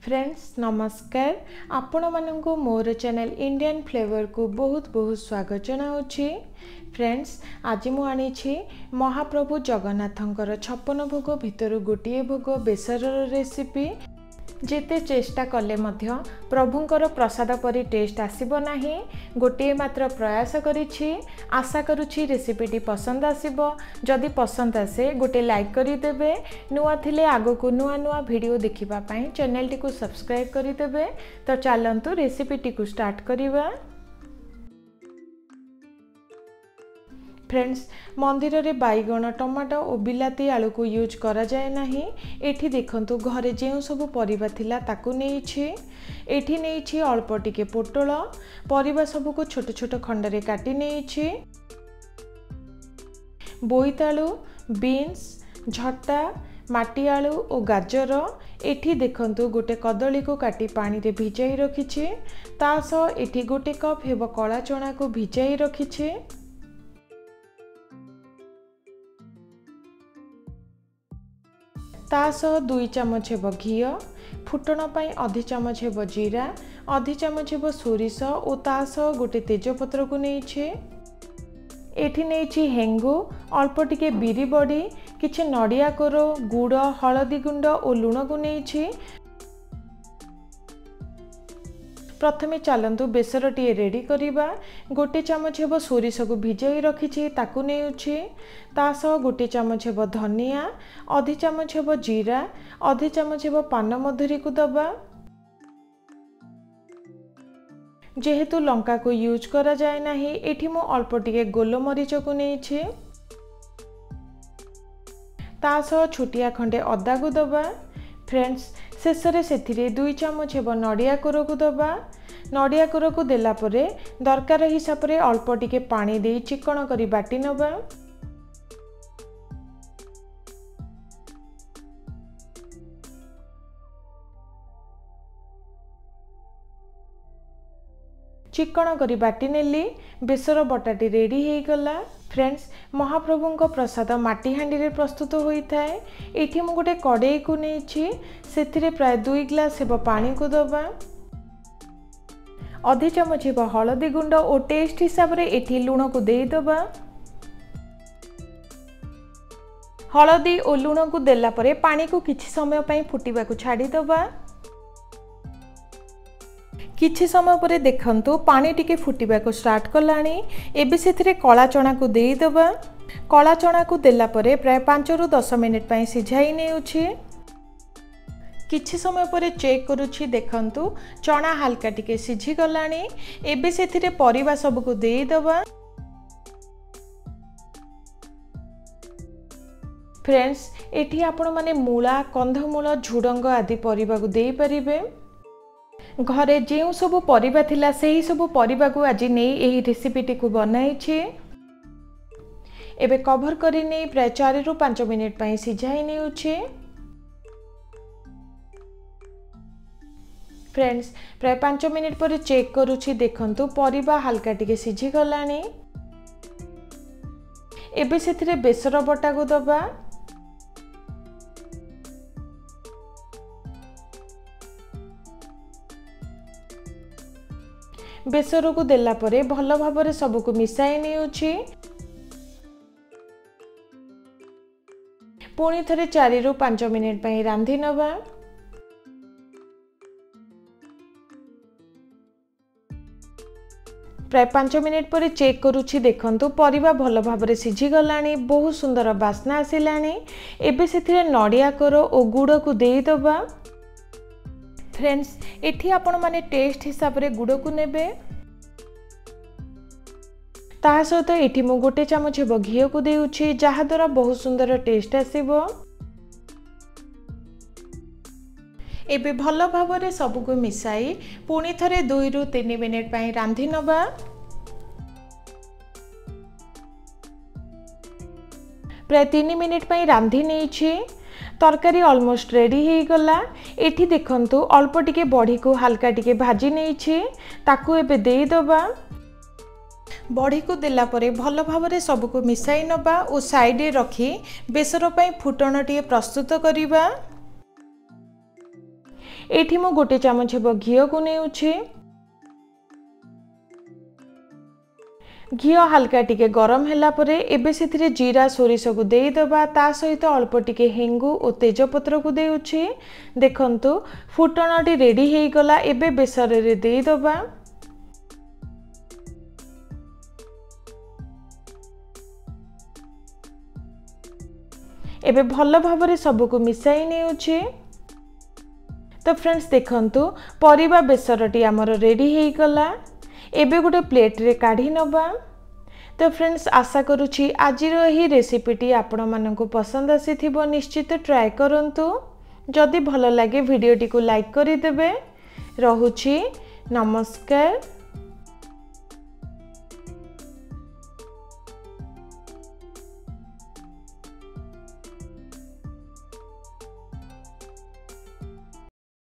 Friends नमस्कार आपण मानंको मोर channel Indian flavour को बहुत बहुत स्वागत जनाऊँगी। फ्रेंड्स आज मु आनी महाप्रभु जगन्नाथंकर 56 भोग भितर गोटे भोग बेसर रेसिपी जेते चेष्टा कले मध्य प्रभुंकर प्रसाद परी टेस्ट आसीबो नाही। गोटे मात्र प्रयास करिछि, आशा करुछि रेसिपीटी पसंद आसीबो। जदि पसंद आसे गोटे लाइक करि देबे। नुआ थिले आगो को नुआ नुआ वीडियो देखिबा पई चैनल टी को सब्सक्राइब करि देबे। तो चलंतु रेसिपीटी को स्टार्ट करिबा। फ्रेंड्स मंदिर रे बैगण टमाटो और बिलाती आलू को यूज करा जाए नाही। एठी देखंतु घरे जेउ सब परिबा थिला ताकू नेइछि। एठी नेइछि अल्प टिके पोटल, परिबा सब को छोट छोट खंड रे काटी नेइछि। बोईतालू, बीन्स, झट्टा, माटी आलू और गाजर। एठी देखंतु गोटे कदली को काटी पानी रे भिजाई रखिछि। तासो एठी गोटे कप हेबो कला चना को भिजाई रखिछि। तासह 2 चमच हेब घी, फुटण पाई आधी चमच हेब जीरा, आधी चमच हेब सोरिष और तासह गोटे तेजपत्र को नेइछे। एठी नेइछि हेंगु, अल्प टिके बिरी बड़ी, किछि नडिया कोरो, गुड़, हलदी गुंड और लुण को नेइछि। प्रथमे चलंतु बेसर टी रेडी करिबा। गोटे चमच हेब सोरिष को भिजाई रखिछि ताकू नेउछि। तासह गोटे चमच हेब धनिया, आधी चमच हेब जीरा, आधी चमच हेब पान मधुरी को दबा। जेहेतु लंका को यूज करा जाए नाही, एठी मो अल्प टिके गोलमरीच को नेइछि। तासह छोटिया खंडे अदा को दबा। फ्रेंड्स शेषरे सेथिरे 2 चमच हेब नडिया कोरो को दबा। नडिया कोरो को देला परे दरकार हिसाब रे अल्प टिके पानी दे चिकन करी बाटी नबा। चिकन करी बाटी नेली। बेसर बटाटी रेडी हे गला। फ्रेंड्स महाप्रभुंको प्रसाद माटी हांडी रे प्रस्तुत होता है। एठी मु गोटे कड़ाई को नेछि, सेथिरे प्राय 2 ग्लास हेब पानी को दबा। आधी चमच हेब हलदी गुंड और टेस्ट हिसाब रे एठी लुण को दे दबा। हलदी और लुण को देला परे पानी को किछि समय पई फुटिबा को छाडी दबा। किछि समय परे देखंतु पानी टिके फुटिबा को स्टार्ट कलानी। एबे सेथिरे कला चना को देई दबा। कला चना को देला परे प्राय 5 रु 10 मिनिट पई सिझाई नेउछि। किछि समय परे चेक करूछि, देखंतु चना हल्का टिके सिझी गलानी। एबे सेथिरे परिबा सब को देई दबा। फ्रेंड्स एठी आपण माने मूला, कंधमूल, झुडंग आदि परिबा को देई परिबे। घरे जेउ सब परिबा थिला सेही सब परिबा को आज नै एही रेसिपीटी को बनाइछि। एबे कवर करी नै प्राय 4 रु 5 मिनिट पई सिझाई नेउछि। फ्रेंड्स प्राय 5 मिनिट पर चेक करूछि, देखंतु परिबा हल्का टिके सिझी गलानी। एबे सेथिरे बेसर बटा को दबा। बेसर को देला परे भल भाबरे सब को मिसाई नेउछि। पुणी थरे 4 रु 5 मिनिट पई रांधी नबा। प्राय 5 मिनिट पर चेक करूछि, देखंतु परिबा भल भाबरे सिझी गलानी। बहुत सुंदर बास्ना आसिलानी। एबे सेथिरे नडिया कोरो और गुड़ को देई दबा। फ्रेंड्स एठी आपण माने टेस्ट हिसाब रे गुड़ को नेबे। ता सहित एठी मु गोटे चमच हेब घी को देउछि, जहा द्वारा बहुत सुंदर टेस्ट आसीबो। एबे भल भाबरे सब को मिसाई पुणी थरे 2 रु 3 मिनिट पई रांधी नबा। प्राय 3 मिनिट पई रांधी नेछि। तरकारी ऑलमोस्ट रेडी हे गला। एठी देखंतु अल्प टिके बड़ी को हल्का टिके भाजी नेछि, ताकू एबे देई दबा। बड़ी को देला परे भल भाबरे सब को मिसाई नबा और साइड रे रखी बेसर पई फुटण टिके प्रस्तुत करिबा। एठी मु गोटे चामच हेब घी को नेउछि। घी हल्का टिके गरम हैला परे एबे सेथिरे जीरा सोरिष को देई दबा ता सहित अल्प टिके हेंगु और तेजपत्र को देउछि। देखंतु फुटणटी रेडी हेई गला। एबे बेसर रे देई दबा। एबे भल भाबरे सबको मिसाई नेउछि। तो फ्रेंड्स देखंतु परिबा बेसरटी हमर रेडी हेई गला। एबे गोटे प्लेट रे काढ़ी नबा। तो फ्रेंड्स आशा करुछि आजिर ही रेसिपीटी आपण मानकु पसंद आसीथिबो। निश्चित ट्राई करंतु। जदि भल लागे वीडियोटी को लाइक करि देबे। रहुछि नमस्कार।